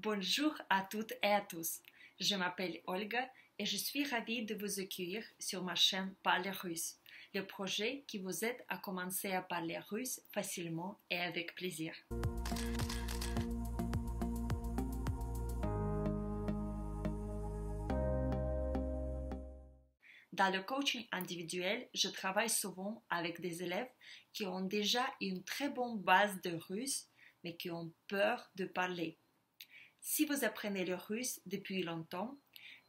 Bonjour à toutes et à tous. Je m'appelle Olga et je suis ravie de vous accueillir sur ma chaîne Parler russe, le projet qui vous aide à commencer à parler russe facilement et avec plaisir. Dans le coaching individuel, je travaille souvent avec des élèves qui ont déjà une très bonne base de russe, mais qui ont peur de parler. Si vous apprenez le russe depuis longtemps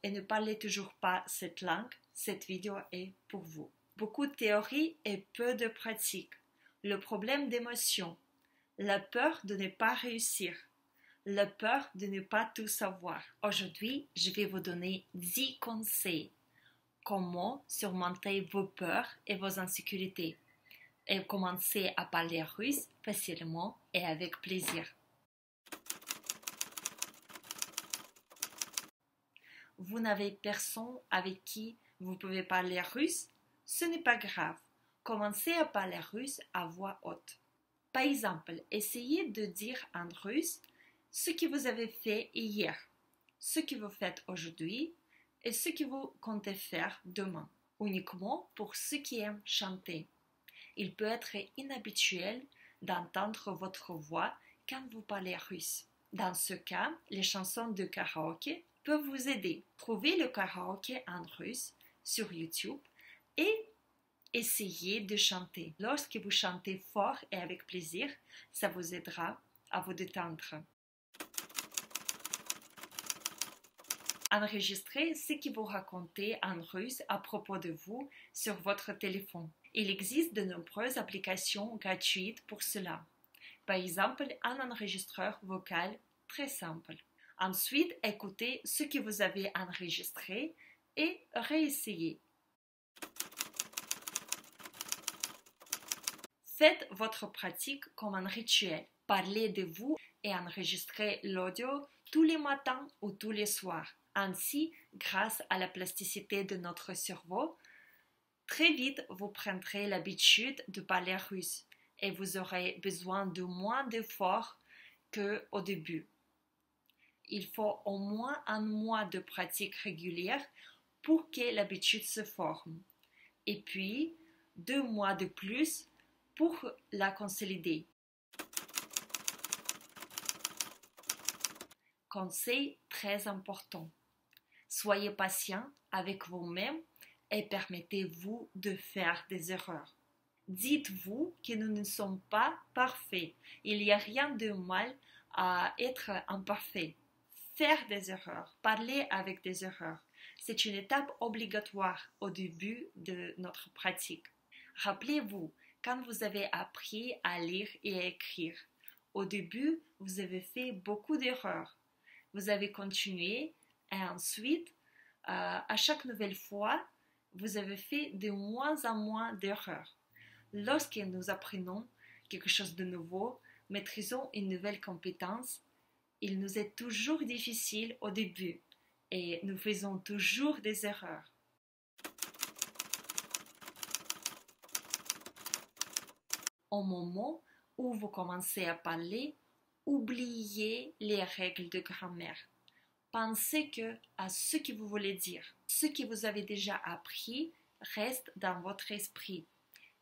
et ne parlez toujours pas cette langue, cette vidéo est pour vous. Beaucoup de théorie et peu de pratique. Le problème d'émotion, la peur de ne pas réussir, la peur de ne pas tout savoir. Aujourd'hui, je vais vous donner 10 conseils. Comment surmonter vos peurs et vos insécurités et commencer à parler russe facilement et avec plaisir. Vous n'avez personne avec qui vous pouvez parler russe? Ce n'est pas grave. Commencez à parler russe à voix haute. Par exemple, essayez de dire en russe ce que vous avez fait hier, ce que vous faites aujourd'hui et ce que vous comptez faire demain, uniquement pour ceux qui aiment chanter. Il peut être inhabituel d'entendre votre voix quand vous parlez russe. Dans ce cas, les chansons de karaoké peuvent vous aider. Trouvez le karaoké en russe sur YouTube et essayez de chanter. Lorsque vous chantez fort et avec plaisir, ça vous aidera à vous détendre. Enregistrez ce que vous racontez en russe à propos de vous sur votre téléphone. Il existe de nombreuses applications gratuites pour cela. Par exemple, un enregistreur vocal très simple. Ensuite, écoutez ce que vous avez enregistré et réessayez. Faites votre pratique comme un rituel. Parlez de vous et enregistrez l'audio tous les matins ou tous les soirs. Ainsi, grâce à la plasticité de notre cerveau, très vite vous prendrez l'habitude de parler russe et vous aurez besoin de moins d'efforts qu'au début. Il faut au moins un mois de pratique régulière pour que l'habitude se forme. Et puis, 2 mois de plus pour la consolider. Conseil très important. Soyez patient avec vous-même et permettez-vous de faire des erreurs. Dites-vous que nous ne sommes pas parfaits. Il n'y a rien de mal à être imparfait. Faire des erreurs, parler avec des erreurs, c'est une étape obligatoire au début de notre pratique. Rappelez-vous, quand vous avez appris à lire et à écrire, au début, vous avez fait beaucoup d'erreurs. Vous avez continué et ensuite, à chaque nouvelle fois, vous avez fait de moins en moins d'erreurs. Lorsque nous apprenons quelque chose de nouveau, maîtrisons une nouvelle compétence, il nous est toujours difficile au début et nous faisons toujours des erreurs. Au moment où vous commencez à parler, oubliez les règles de grammaire. Pensez à ce que vous voulez dire. Ce que vous avez déjà appris reste dans votre esprit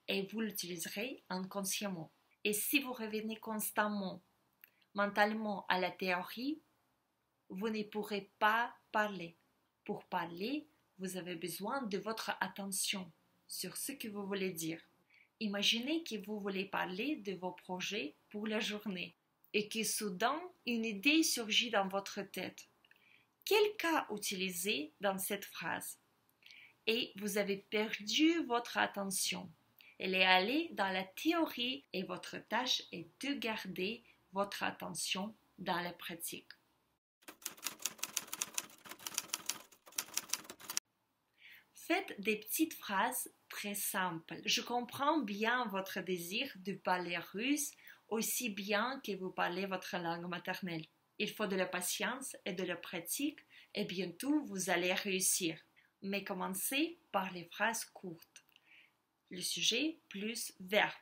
et vous l'utiliserez inconsciemment. Et si vous revenez constamment, mentalement à la théorie, vous ne pourrez pas parler. Pour parler, vous avez besoin de votre attention sur ce que vous voulez dire. Imaginez que vous voulez parler de vos projets pour la journée et que soudain une idée surgit dans votre tête. Quel cas utiliser dans cette phrase? Et vous avez perdu votre attention. Elle est allée dans la théorie et votre tâche est de garder votre attention dans la pratique. Faites des petites phrases très simples. Je comprends bien votre désir de parler russe aussi bien que vous parlez votre langue maternelle. Il faut de la patience et de la pratique et bientôt vous allez réussir. Mais commencez par les phrases courtes. Le sujet plus verbe.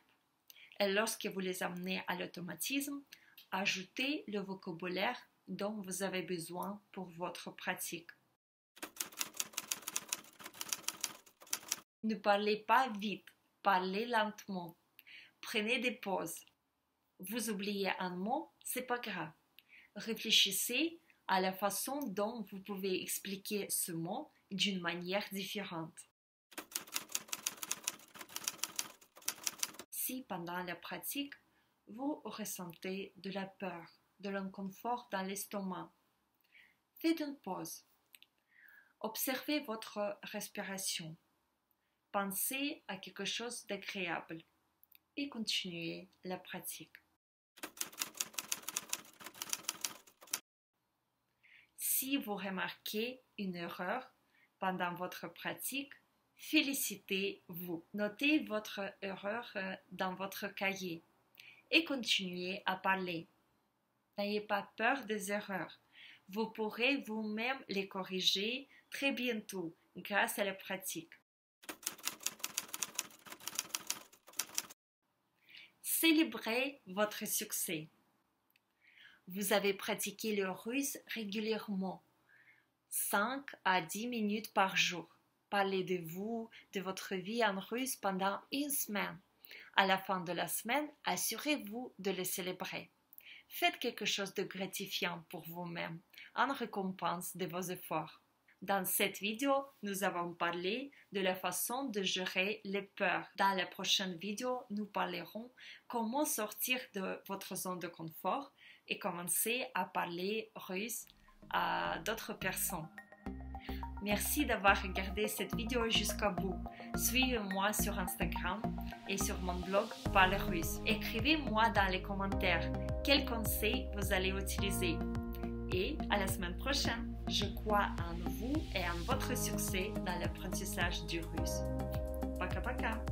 Et lorsque vous les amenez à l'automatisme, Ajoutez le vocabulaire dont vous avez besoin pour votre pratique. Ne parlez pas vite, parlez lentement. Prenez des pauses. Vous oubliez un mot, c'est pas grave. Réfléchissez à la façon dont vous pouvez expliquer ce mot d'une manière différente. Si pendant la pratique, vous ressentez de la peur, de l'inconfort dans l'estomac, faites une pause. Observez votre respiration. Pensez à quelque chose d'agréable et continuez la pratique. Si vous remarquez une erreur pendant votre pratique, félicitez-vous. Notez votre erreur dans votre cahier et continuez à parler. N'ayez pas peur des erreurs. Vous pourrez vous-même les corriger très bientôt grâce à la pratique. Célébrez votre succès. Vous avez pratiqué le russe régulièrement, 5 à 10 minutes par jour. Parlez de vous, de votre vie en russe pendant une semaine. À la fin de la semaine, assurez-vous de le célébrer. Faites quelque chose de gratifiant pour vous-même en récompense de vos efforts. Dans cette vidéo, nous avons parlé de la façon de gérer les peurs. Dans la prochaine vidéo, nous parlerons comment sortir de votre zone de confort et commencer à parler russe à d'autres personnes. Merci d'avoir regardé cette vidéo jusqu'au bout. Suivez-moi sur Instagram et sur mon blog Parle russe. Écrivez-moi dans les commentaires quels conseils vous allez utiliser. Et à la semaine prochaine. Je crois en vous et en votre succès dans l'apprentissage du russe. Пока-пока!